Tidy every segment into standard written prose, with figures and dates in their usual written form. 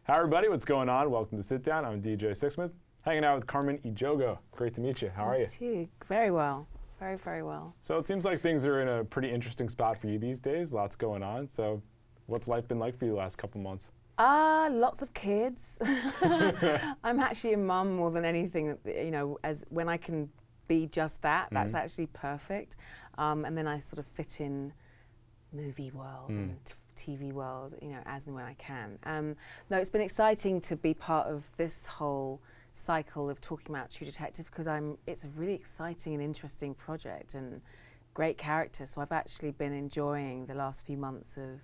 Hi everybody, what's going on? Welcome to Sit Down. I'm DJ Sixsmith, hanging out with Carmen Ejogo. Great to meet you. How are you? Too. Very well. Very, very well. So it seems like things are in a pretty interesting spot for you these days. Lots going on. So what's life been like for you the last couple months? Lots of kids. I'm actually a mum more than anything. You know, as when I can be just that, that's actually perfect. And then I sort of fit in movie world and TV world, you know, as and when I can. No, it's been exciting to be part of this whole cycle of talking about True Detective because it's a really exciting and interesting project and great character. So I've actually been enjoying the last few months of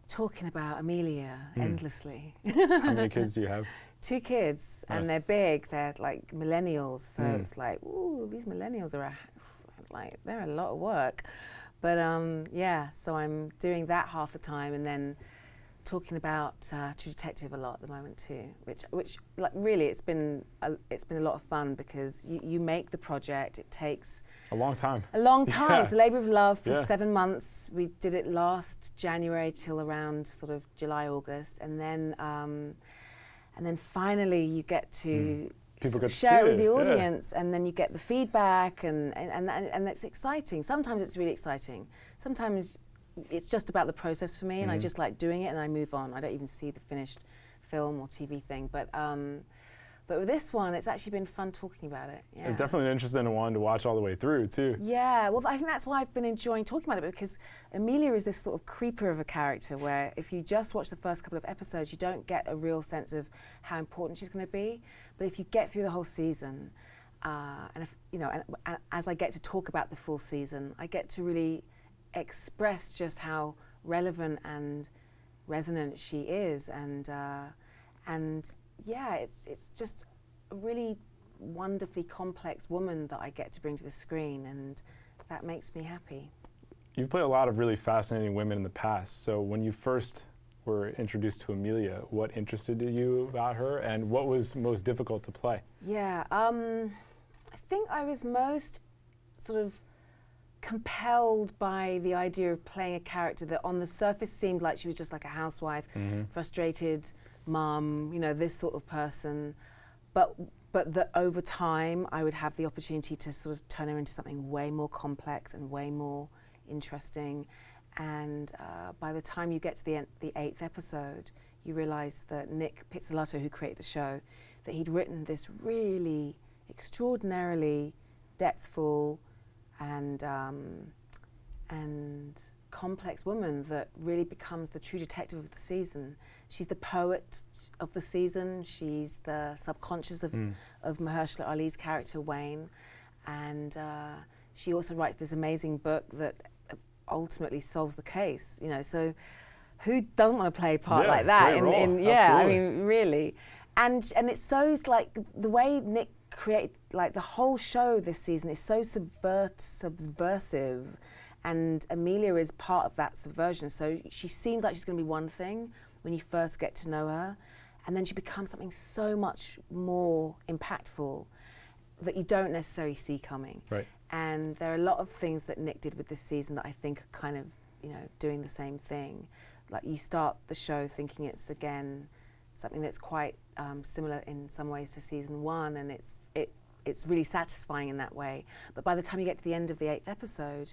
talking about Amelia endlessly. How many kids do you have? 2 kids, Nice. and they're big. They're like millennials, so it's like, ooh, these millennials are they're a lot of work. But yeah, so I'm doing that half the time, and then talking about True Detective a lot at the moment too, which like really it's been a lot of fun because you make the project. It takes A long time. a long time. Yeah. It's a labour of love for Yeah. 7 months. We did it last January till around sort of July, August, and then finally you get to People get to share see it with the it, yeah. audience, and then you get the feedback, and it's exciting. Sometimes it's really exciting. Sometimes it's just about the process for me, and I just like doing it, and I move on. I don't even see the finished film or TV thing. But with this one, it's actually been fun talking about it. Yeah. I'm definitely interested in wanting to watch all the way through too. Yeah, well, I think that's why I've been enjoying talking about it, because Amelia is this sort of creeper of a character where if you just watch the first couple of episodes, you don't get a real sense of how important she's going to be. But if you get through the whole season, and if, you know, and as I get to talk about the full season, I get to really express just how relevant and resonant she is, and yeah, it's just a really wonderfully complex woman that I get to bring to the screen, and that makes me happy. You've played a lot of really fascinating women in the past. So when you first were introduced to Amelia, what interested you about her, and what was most difficult to play? Yeah, I think I was most sort of compelled by the idea of playing a character that on the surface seemed like she was just like a housewife, frustrated mum, you know, this sort of person, but that over time I would have the opportunity to sort of turn her into something way more complex and way more interesting. And by the time you get to the 8th episode, you realize that Nick Pizzolatto, who created the show, that he'd written this really extraordinarily depthful and complex woman that really becomes the true detective of the season. She's the poet of the season. She's the subconscious of Mahershala Ali's character Wayne, and she also writes this amazing book that ultimately solves the case. You know, so who doesn't want to play a part like that? Great role. Yeah, Absolutely. I mean, really, and it's so like the way Nick create, like the whole show this season is so subversive, and Amelia is part of that subversion. So she seems like she's going to be one thing when you first get to know her, and then she becomes something so much more impactful that you don't necessarily see coming. Right. And there are a lot of things that Nick did with this season that I think are kind of, you know, doing the same thing. Like you start the show thinking it's again something that's quite similar in some ways to season 1, and it's really satisfying in that way. But by the time you get to the end of the 8th episode,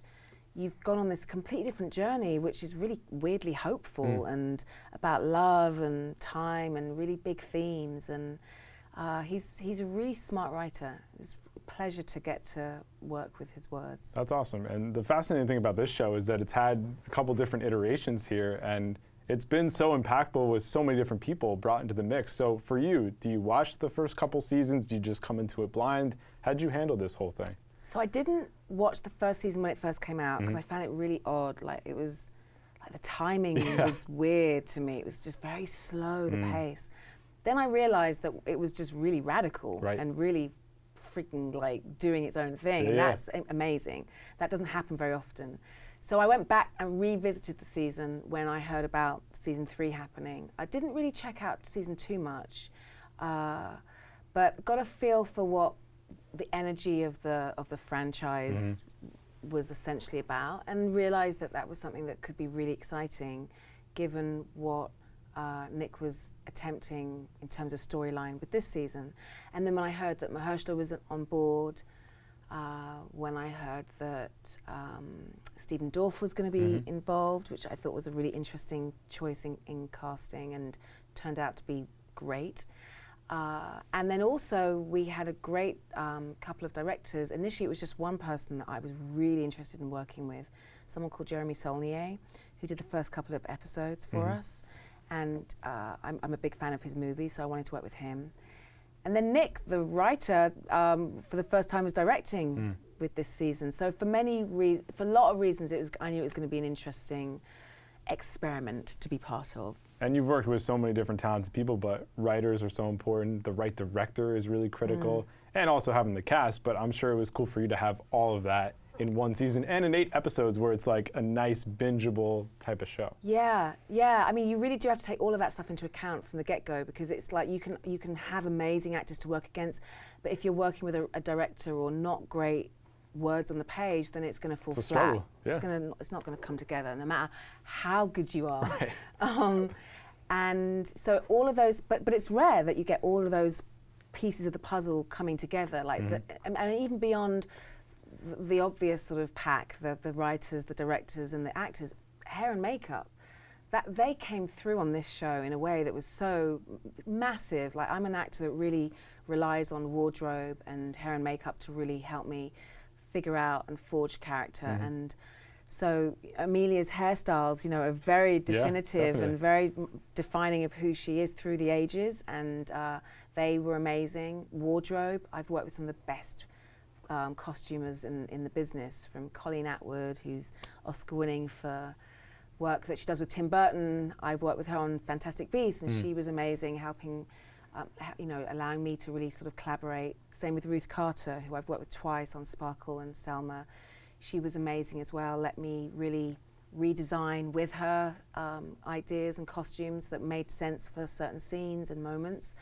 you've gone on this completely different journey, which is really weirdly hopeful and about love and time and really big themes. And he's a really smart writer. It's a pleasure to get to work with his words. That's awesome. And the fascinating thing about this show is that it's had a couple different iterations here, and it's been so impactful with so many different people brought into the mix. So for you, do you watch the first couple seasons? Do you just come into it blind? How'd you handle this whole thing? So I didn't watch the first season when it first came out because I found it really odd. Like it was, like the timing was weird to me. It was just very slow, the pace. Then I realized that it was just really radical and really freaking like doing its own thing. And that's amazing. That doesn't happen very often. So I went back and revisited the season when I heard about season 3 happening. I didn't really check out season 2 much, but got a feel for what the energy of the franchise was essentially about, and realized that that was something that could be really exciting given what Nick was attempting in terms of storyline with this season. And then when I heard that Mahershala was on board, when I heard that Stephen Dorff was going to be involved, which I thought was a really interesting choice in casting and turned out to be great. And then also we had a great couple of directors. Initially it was just one person that I was really interested in working with, someone called Jeremy Saulnier, who did the first couple of episodes for us. And I'm a big fan of his movies, so I wanted to work with him. And then Nick, the writer, for the first time was directing with this season. So for a lot of reasons, I knew it was going to be an interesting experiment to be part of. And you've worked with so many different talented people, but writers are so important. The right director is really critical, and also having the cast. But I'm sure it was cool for you to have all of that in one season and in 8 episodes where it's like a nice bingeable type of show. Yeah. I mean, you really do have to take all of that stuff into account from the get-go, because it's like you can have amazing actors to work against, but if you're working with a director or not great words on the page, then it's going to fall flat. Struggle. Yeah. It's not going to come together, no matter how good you are. Right. And so all of those, but it's rare that you get all of those pieces of the puzzle coming together, like and even beyond the obvious sort of pack, the writers, the directors, and the actors, hair and makeup, that they came through on this show in a way that was so massive. Like, I'm an actor that really relies on wardrobe and hair and makeup to really help me figure out and forge character. And so Amelia's hairstyles, you know, are very definitive and very defining of who she is through the ages, and they were amazing. Wardrobe, I've worked with some of the best costumers in the business, from Colleen Atwood, who's Oscar-winning for work that she does with Tim Burton. I've worked with her on Fantastic Beasts, and she was amazing, helping, you know, allowing me to really sort of collaborate. Same with Ruth Carter, who I've worked with twice on Sparkle and Selma. She was amazing as well, let me really redesign with her ideas and costumes that made sense for certain scenes and moments.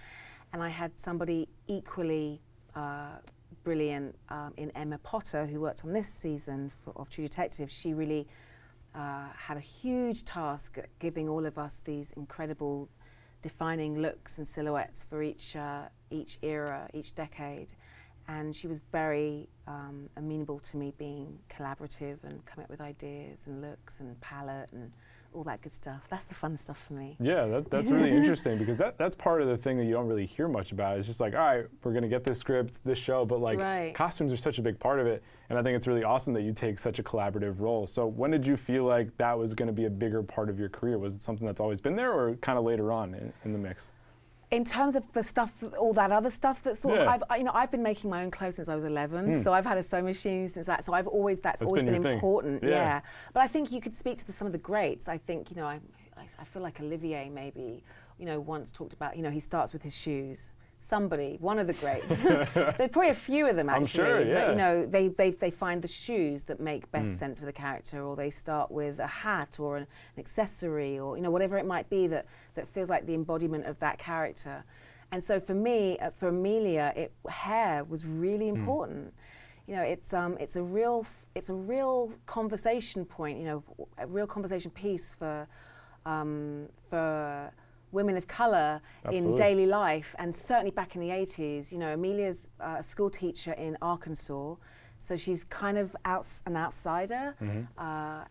And I had somebody equally brilliant in Emma Potter, who worked on this season of True Detective. She really had a huge task at giving all of us these incredible defining looks and silhouettes for each era, each decade. And she was very amenable to me being collaborative and coming up with ideas and looks and palette and all that good stuff. That's the fun stuff for me. Yeah, that's really interesting, because that's part of the thing that you don't really hear much about. It's just like, all right, we're going to get this script, this show, but like costumes are such a big part of it. And I think it's really awesome that you take such a collaborative role. So when did you feel like that was going to be a bigger part of your career? Was it something that's always been there, or kind of later on in the mix? In terms of the stuff, all that other stuff that sort of, I've been making my own clothes since I was 11, so I've had a sewing machine since that. So that's always been important. Yeah. But I think you could speak to some of the greats. I think, you know, I feel like Olivier maybe, you know, once talked about, you know, he starts with his shoes. Somebody, one of the greats. There's probably a few of them actually. I'm sure, that, you know, they find the shoes that make best sense for the character, or they start with a hat or an accessory, or, you know, whatever it might be that feels like the embodiment of that character. And so for me, for Amelia, hair was really important. You know, it's a real conversation point. You know, a real conversation piece for women of colour in daily life, and certainly back in the 80s. You know, Amelia's a school teacher in Arkansas, so she's kind of an outsider,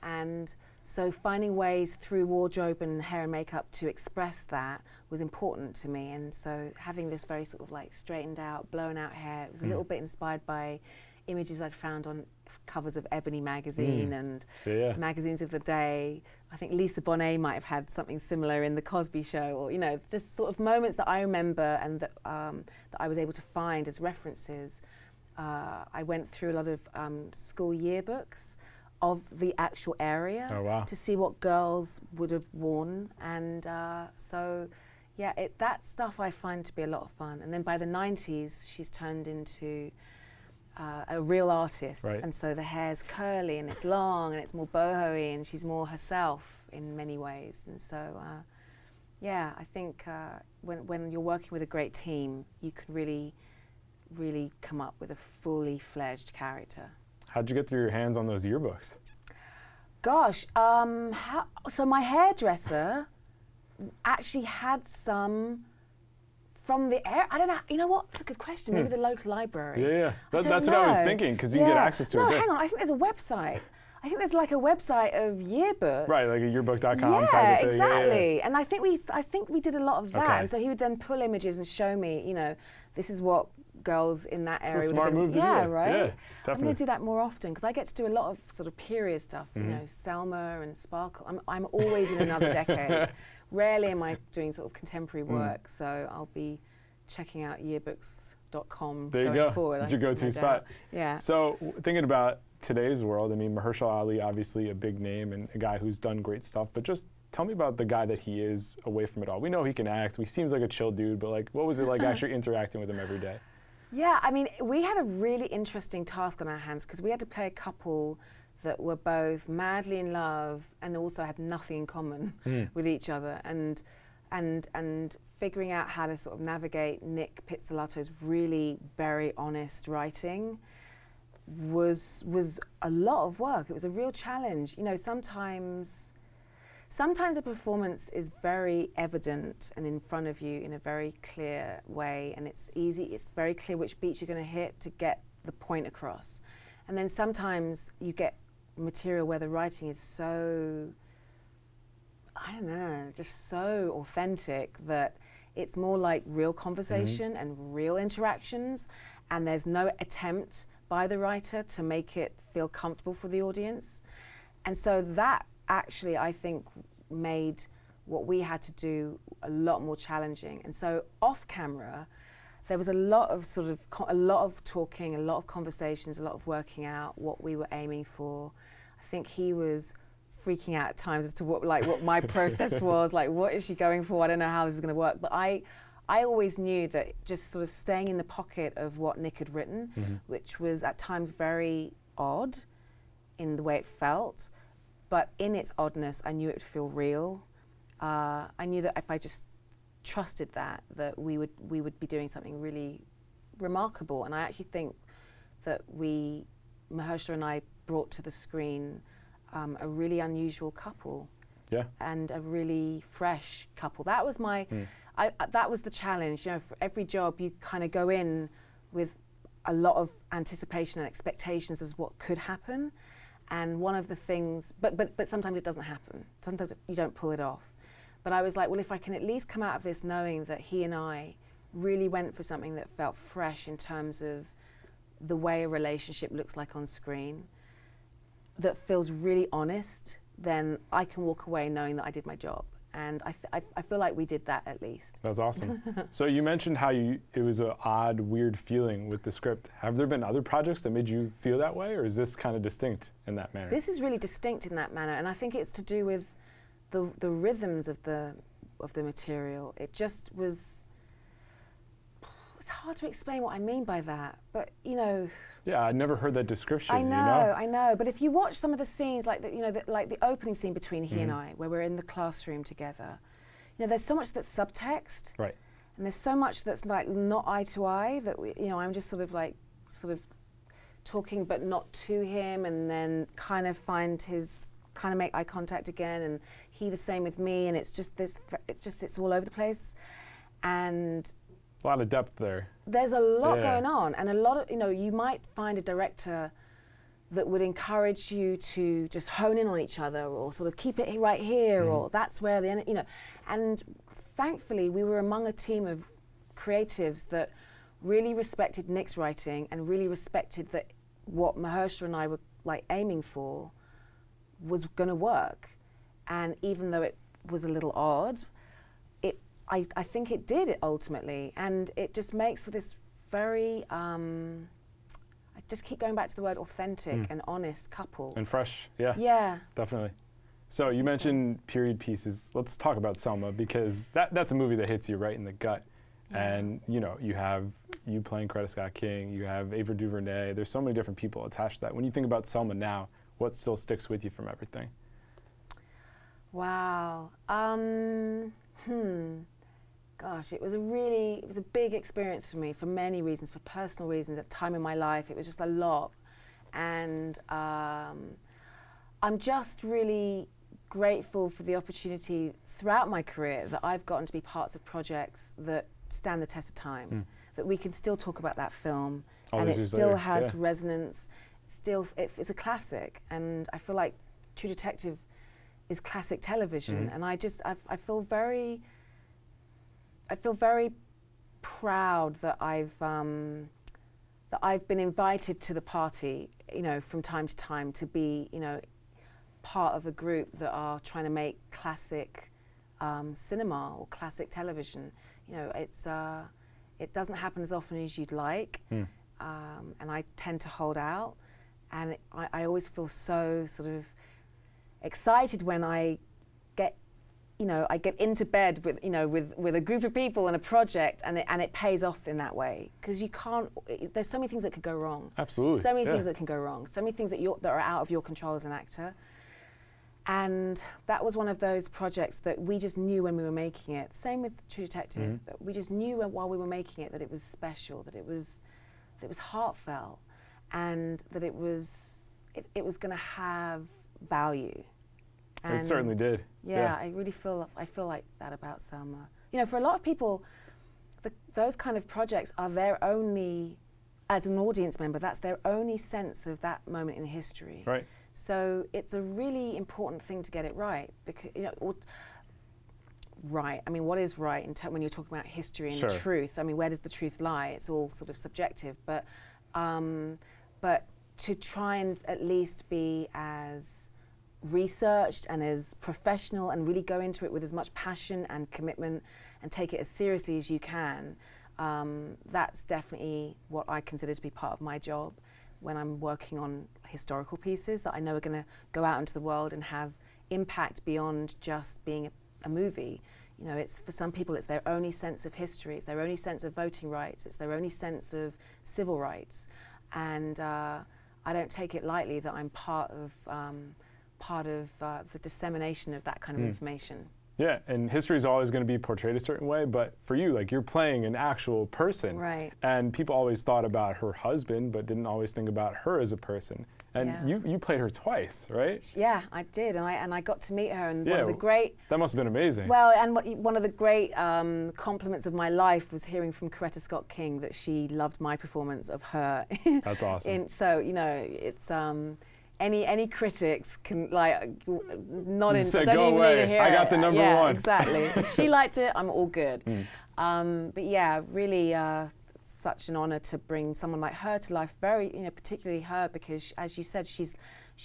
and so finding ways through wardrobe and hair and makeup to express that was important to me. And so having this very sort of like straightened out, blown out hair, it was a little bit inspired by images I'd found on covers of Ebony magazine and magazines of the day. I think Lisa Bonet might have had something similar in The Cosby Show, or, you know, just sort of moments that I remember and that I was able to find as references. I went through a lot of school yearbooks of the actual area to see what girls would have worn, and so yeah, that stuff I find to be a lot of fun. And then by the 90s, she's turned into a real artist, and so the hair's curly and it's long and it's more boho-y, and she's more herself in many ways. And so yeah, I think when you're working with a great team, you can really come up with a fully fledged character. How'd you get through your hands on those yearbooks? Gosh, so my hairdresser actually had some from the air. I don't know. You know what? That's a good question. Maybe the local library. Yeah. I don't That's what I was know. thinking, because you can get access to it. No, there. hang on. I think there's a website. I think there's like a website of yearbooks. Right, like a yearbook.com yeah, type of thing. exactly. Yeah. And I think we did a lot of that. Okay. And so he would then pull images and show me, you know, this is what girls in that area It's a would smart have been. move to yeah, do. right. Yeah, I'm definitely. going to do that more often because I get to do a lot of sort of period stuff. You know, Selma and Sparkle. I'm always in another decade. Rarely am I doing sort of contemporary work. So I'll be checking out yearbooks.com There you going go. forward. It's your go-to no spot. doubt. Yeah. So thinking about today's world, I mean, Mahershala Ali, obviously a big name and a guy who's done great stuff, but just tell me about the guy that he is away from it all. We know he can act. He seems like a chill dude, but like, what was it like actually interacting with him every day? Yeah, I mean, we had a really interesting task on our hands because we had to play a couple that were both madly in love and also had nothing in common with each other, and figuring out how to sort of navigate Nick Pizzolatto's really very honest writing was a lot of work. It was a real challenge. You know, sometimes a performance is very evident and in front of you in a very clear way, and it's very clear which beats you're going to hit to get the point across. And then sometimes you get material where the writing is so, I don't know, just so authentic that it's more like real conversation and real interactions, and there's no attempt by the writer to make it feel comfortable for the audience. And so that actually, I think, made what we had to do a lot more challenging. And so off camera, there was a lot of talking, a lot of conversations, a lot of working out what we were aiming for. I think he was freaking out at times as to what my process was, like, what is she going for? I don't know how this is going to work. But I always knew that just sort of staying in the pocket of what Nick had written, which was at times very odd in the way it felt, but in its oddness, I knew it would feel real. I knew that if I just trusted that we would be doing something really remarkable. And I actually think that Mahershala and I brought to the screen a really unusual couple. Yeah. And a really fresh couple. That was that was the challenge. You know, for every job, you kind of go in with a lot of anticipation and expectations as what could happen. And one of the things, but sometimes it doesn't happen. Sometimes you don't pull it off. But I was like, well, if I can at least come out of this knowing that he and I really went for something that felt fresh in terms of the way a relationship looks like on screen, that feels really honest, then I can walk away knowing that I did my job. And I feel like we did that at least. That's awesome. So you mentioned how it was an odd, weird feeling with the script. Have there been other projects that made you feel that way, or is this kind of distinct in that manner? This is really distinct in that manner, and I think it's to do with the rhythms of the material. It just was. It's hard to explain what I mean by that, but you know. Yeah, I never heard that description. I know. But if you watch some of the scenes, like the opening scene between he and I, where we're in the classroom together, you know, there's so much that's subtext, right? And there's so much that's like not eye to eye that I'm just sort of talking, but not to him, and then kind of make eye contact again, and he the same with me, and it's all over the place, and. A lot of depth there. There's a lot going on, and a lot of, you might find a director that would encourage you to just hone in on each other, or sort of keep it right here, or that's where and thankfully we were among a team of creatives that really respected Nick's writing and really respected that what Mahershala and I were like aiming for was going to work. And even though it was a little odd, I think it did it ultimately, and it just makes for this very, I just keep going back to the word authentic and honest couple. And fresh, yeah. Yeah. Definitely. So you mentioned period pieces. Let's talk about Selma, because that's a movie that hits you right in the gut. Yeah. And you have you playing Coretta Scott King, you have Ava DuVernay, there's so many different people attached to that. When you think about Selma now, what still sticks with you from everything? Wow. Gosh, it was a big experience for me for many reasons, for personal reasons, at a time in my life. It was just a lot. And I'm just really grateful for the opportunity throughout my career that I've gotten to be parts of projects that stand the test of time, that we can still talk about that film and it still has resonance. It's a classic, and I feel like True Detective is classic television, and I feel very proud that I've been invited to the party, you know, from time to time to be, you know, part of a group that are trying to make classic cinema or classic television. You know, it doesn't happen as often as you'd like, and I tend to hold out, and I always feel so sort of excited when I get, you know, I get into bed with, you know, with a group of people and a project, and it pays off in that way, because you can't. There's so many things that could go wrong. Absolutely. So many things that can go wrong. So many things that are out of your control as an actor. And that was one of those projects that we just knew when we were making it. Same with True Detective. That we just knew while we were making it that it was special, that it was heartfelt, and that it was going to have value. And it certainly did. Yeah, I really feel like that about Selma. You know, for a lot of people, those kind of projects are their only, as an audience member, that's their only sense of that moment in history. Right. So it's a really important thing to get it right, because, you know, right. I mean, what is right when you're talking about history and truth? I mean, where does the truth lie? It's all sort of subjective, but to try and at least be as researched and as professional and really go into it with as much passion and commitment and take it as seriously as you can, that's definitely what I consider to be part of my job when I'm working on historical pieces that I know are going to go out into the world and have impact beyond just being a movie. You know, it's, for some people, it's their only sense of history, it's their only sense of voting rights, it's their only sense of civil rights, and I don't take it lightly that I'm part of the dissemination of that kind of information. Yeah, and history is always going to be portrayed a certain way, but for you, like, you're playing an actual person. Right. And people always thought about her husband, but didn't always think about her as a person. And you played her twice, right? Yeah, I did, and I got to meet her, and one of the great... That must have been amazing. Well, and one of the great compliments of my life was hearing from Coretta Scott King that she loved my performance of her. That's awesome. So, you know, it's... Any critics can, like, not in. Said, don't go even away. need to hear I got it. the number yeah, one. Exactly. If she liked it, I'm all good. But yeah, really, such an honor to bring someone like her to life. Very, you know, particularly her, because as you said, she's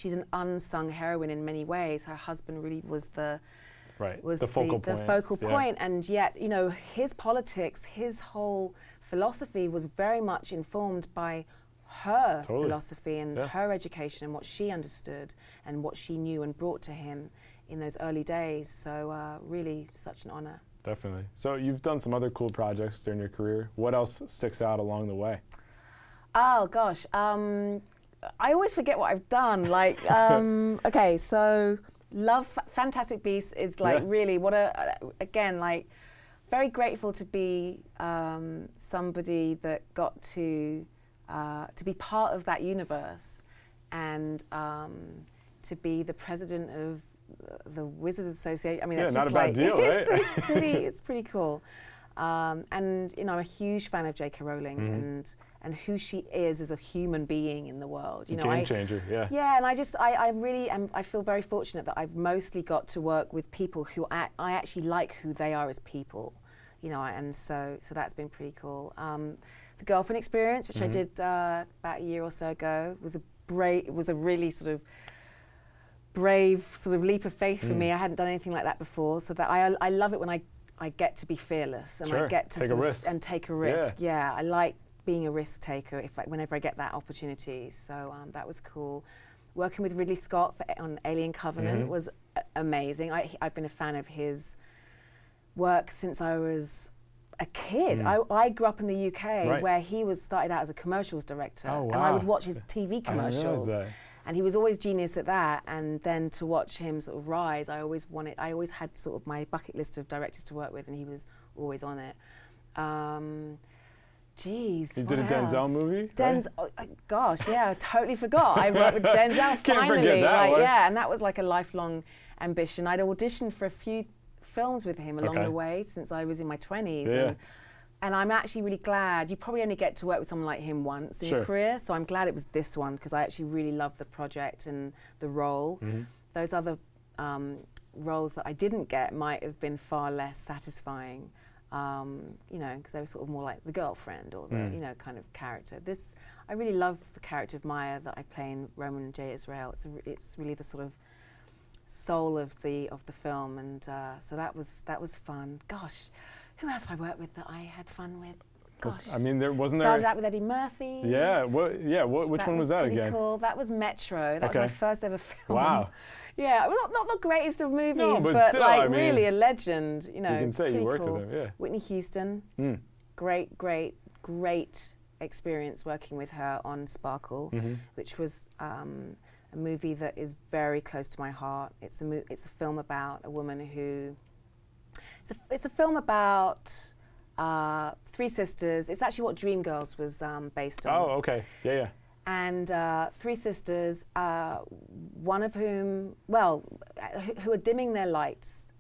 an unsung heroine in many ways. Her husband really was the focal point, and yet, you know, his politics, his whole philosophy was very much informed by her philosophy and her education and what she understood and what she knew and brought to him in those early days. So really such an honor. Definitely. So you've done some other cool projects during your career. What else sticks out along the way? Oh gosh, I always forget what I've done. Like, okay, so love Fantastic Beasts is like really what again, like, very grateful to be somebody that got to be part of that universe, and to be the president of the Wizards Association. I mean, that's not just a bad deal, right? It's pretty cool. And you know, I'm a huge fan of J.K. Rowling and who she is as a human being in the world. You know, game changer, yeah. Yeah, and I really am. I feel very fortunate that I've mostly got to work with people who I actually like who they are as people. You know, and so that's been pretty cool. The Girlfriend Experience, which I did about a year or so ago, was a really sort of brave sort of leap of faith for me. I hadn't done anything like that before, so that I love it when I get to be fearless and I get to take a risk. Take a risk. Yeah, I like being a risk taker whenever I get that opportunity. So that was cool. Working with Ridley Scott on Alien Covenant was amazing. I've been a fan of his work since I was a kid. I grew up in the UK where he started out as a commercials director, and I would watch his TV commercials, and he was always genius at that. And then to watch him sort of rise, I always had sort of my bucket list of directors to work with, and he was always on it. Geez, you did a Denzel movie? Gosh, yeah, I totally forgot. I worked with Denzel finally. Can't forget that one. Yeah, and that was like a lifelong ambition. I'd auditioned for a films with him along Okay. the way since I was in my 20s. Yeah. And I'm actually really glad. You probably only get to work with someone like him once in your career, so I'm glad it was this one because I actually really loved the project and the role. Those other roles that I didn't get might have been far less satisfying, you know, because they were sort of more like the girlfriend or the, you know, kind of character. This, I really love the character of Maya that I play in Roman J. Israel. It's really the sort of soul of the film, and so that was fun. Gosh, who else have I worked with that I had fun with? Gosh, I mean, there wasn't started out with Eddie Murphy. Yeah. Which one was that pretty again? Cool. That was Metro. That was my first ever film. Wow. Yeah, well, not the greatest of movies, No, but but still, like I mean, really a legend. You know, you can say you pretty worked cool. with him. Yeah. Whitney Houston. Great experience working with her on Sparkle, which was a movie that is very close to my heart. It's a film about a woman who. It's a film about three sisters. It's actually what Dreamgirls was based on. Oh, okay. Yeah, yeah. And three sisters, one of whom, well, who are dimming their lights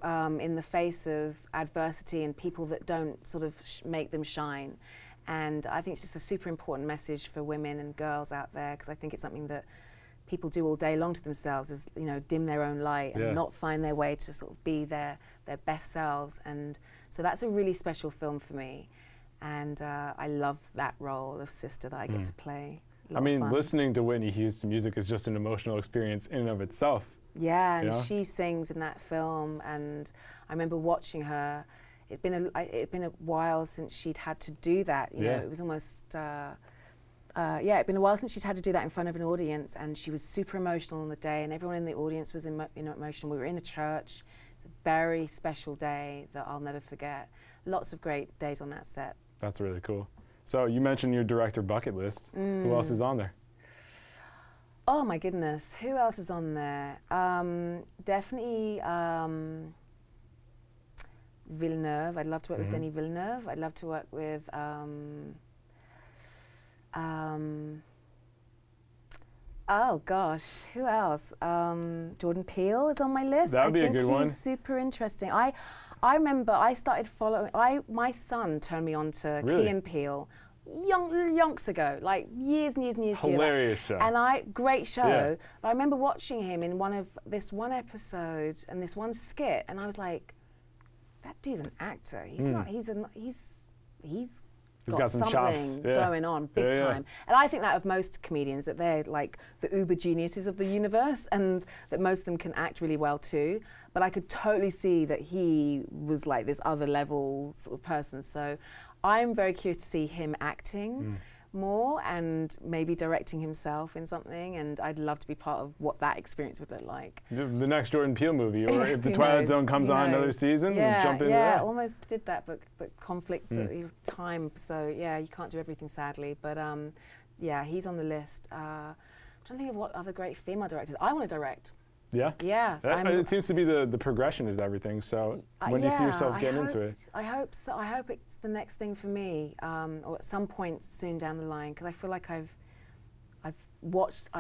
in the face of adversity and people that don't sort of make them shine. And I think it's just a super important message for women and girls out there, because I think it's something that people do all day long to themselves, is, you know, dim their own light and not find their way to sort of be their best selves. And so that's a really special film for me. And I love that role of sister that I get to play. I mean, listening to Whitney Houston music is just an emotional experience in and of itself. Yeah, and she sings in that film, and I remember watching her. It'd been a while since she'd had to do that. You know, it was almost. It'd been a while since she'd had to do that in front of an audience, and she was super emotional on the day, and everyone in the audience was emotional. We were in a church. It's a very special day that I'll never forget. Lots of great days on that set. That's really cool. So you mentioned your director bucket list. Who else is on there? Oh my goodness, who else is on there? Definitely Villeneuve. I'd love to work with Denis Villeneuve. I'd love to work with oh gosh, who else? Jordan Peele is on my list. That would be a good one. I think he's super interesting. I remember I started following. My son turned me on to Key and Peele yonks ago, like years and years and years. Hilarious show. And great show. Yeah. But I remember watching him in this one episode and this one skit, and I was like, that dude's an actor. He's not. He's got some something chops. going on big time. And I think that of most comedians, that they're like the uber geniuses of the universe, and that most of them can act really well too. But I could totally see that he was like this other level sort of person. So I'm very curious to see him acting more and maybe directing himself in something, and I'd love to be part of what that experience would look like. The next Jordan Peele movie, or if the Twilight Zone comes on another season, we'll jump into that. Yeah, almost did that, but conflicts of time, so yeah, you can't do everything sadly, but yeah, he's on the list. I'm trying to think of what other great female directors. I want to direct. Yeah? Yeah. It seems to be the progression of everything, so when do you see yourself getting into it? I hope so. I hope it's the next thing for me, or at some point soon down the line, because I feel like I've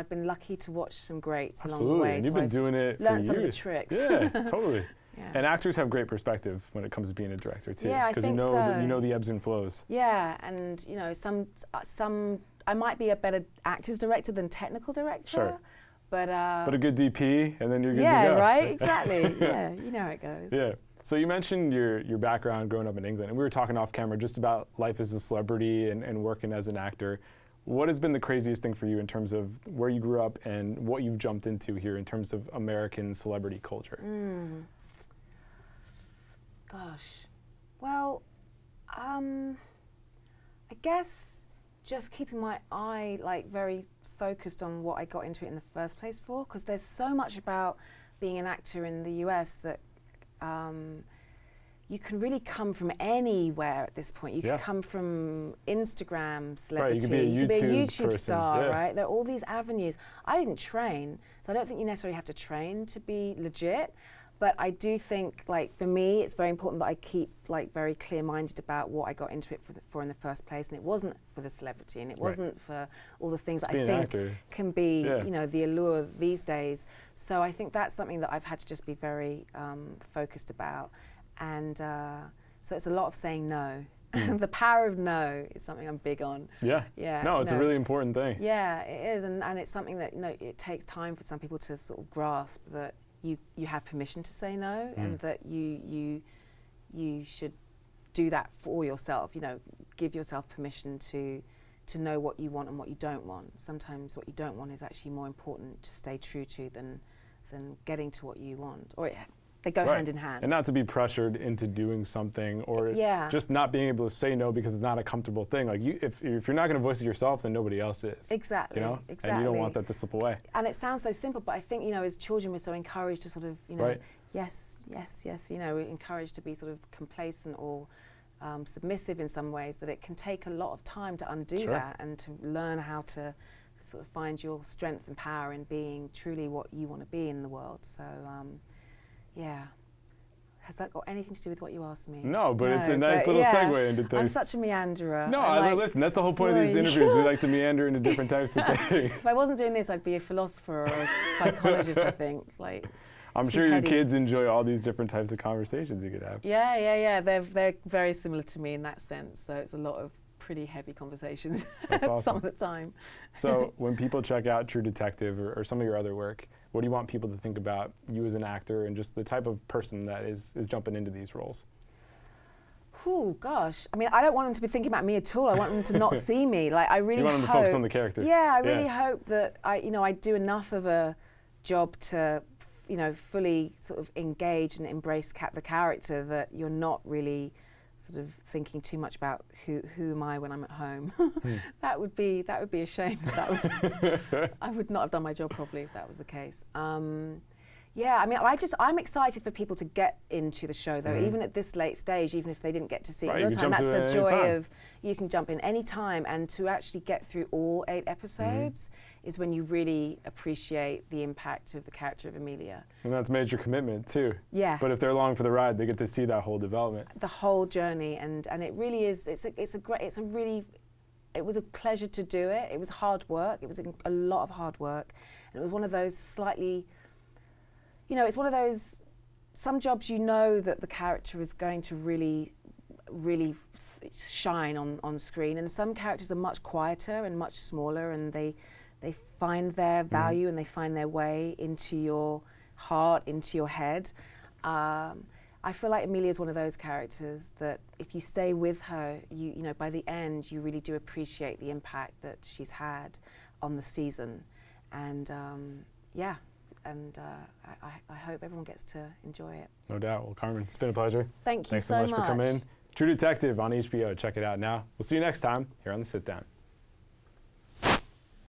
been lucky to watch some greats along the way. And you've been doing it for years. Learned some of the tricks. Yeah, totally. Yeah. And actors have great perspective when it comes to being a director too. Yeah, I think so. Because you know the ebbs and flows. Yeah, and you know, some I might be a better actor's director than technical director. Sure. But a good DP, and then you're good to go. Yeah, right, exactly. Yeah, you know how it goes. Yeah. So you mentioned your background growing up in England, and we were talking off camera just about life as a celebrity and working as an actor. What has been the craziest thing for you in terms of where you grew up and what you've jumped into here in terms of American celebrity culture? Gosh. Well, I guess just keeping my eye like very focused on what I got into it in the first place for, because there's so much about being an actor in the US that you can really come from anywhere at this point. You can come from Instagram celebrity, right, you could be a YouTube person. star, right? There are all these avenues. I didn't train, so I don't think you necessarily have to train to be legit, But I do think, like, for me, it's very important that I keep, like, very clear-minded about what I got into it for in the first place. And it wasn't for the celebrity, and it wasn't for all the things that I think can be, you know, the allure these days. So I think that's something that I've had to just be very focused about. And so it's a lot of saying no. The power of no is something I'm big on. Yeah. Yeah. No, it's a really important thing. Yeah, it is, and it's something that, you know, it takes time for some people to sort of grasp that you have permission to say no, and that you should do that for yourself. You know, give yourself permission to know what you want and what you don't want. Sometimes what you don't want is actually more important to stay true to than getting to what you want. Or they go hand in hand. And not to be pressured into doing something, or just not being able to say no because it's not a comfortable thing. Like, if you're not going to voice it yourself, then nobody else is. Exactly. You know? Exactly. And you don't want that to slip away. And it sounds so simple, but I think, you know, as children we're so encouraged to sort of, you know, yes, yes, yes, you know, we're encouraged to be sort of complacent or submissive in some ways, that it can take a lot of time to undo that and to learn how to sort of find your strength and power in being truly what you want to be in the world. So, yeah. Has that got anything to do with what you asked me? No, but it's a nice little segue into things. I'm such a meanderer. No, listen, that's the whole point of these interviews. We like to meander into different types of things. If I wasn't doing this, I'd be a philosopher or a psychologist, I think. Like, I'm sure your kids enjoy all these different types of conversations you could have. Yeah. They're very similar to me in that sense. So it's a lot of pretty heavy conversations some of the time. So when people check out True Detective or some of your other work, what do you want people to think about you as an actor and just the type of person that is jumping into these roles? Oh gosh, I mean, I don't want them to be thinking about me at all. I want them to not see me. Like, I really you want them to focus on the character. Yeah, I really hope that I do enough of a job to, you know, fully sort of engage and embrace the character, that you're not really sort of thinking too much about who am I when I'm at home. That would be a shame if that was. I would not have done my job properly if that was the case. Yeah, I mean, I'm excited for people to get into the show, though, even at this late stage, even if they didn't get to see it real time. That's the joy of, you can jump in any time, and to actually get through all 8 episodes is when you really appreciate the impact of the character of Emilia. And that's major commitment, too. Yeah. But if they're along for the ride, they get to see that whole development. The whole journey, and it really is, it was a pleasure to do it. It was hard work. It was a lot of hard work. And it was one of those slightly, you know, it's one of those, some jobs you know that the character is going to really shine on screen, and some characters are much quieter and much smaller, and they find their value and they find their way into your heart, into your head. I feel like Emilia is one of those characters that if you stay with her, you know, by the end, you really do appreciate the impact that she's had on the season. And yeah. And I hope everyone gets to enjoy it. No doubt. Well, Carmen, it's been a pleasure. Thank you so much for coming in. True Detective on HBO. Check it out now. We'll see you next time here on The Sit Down.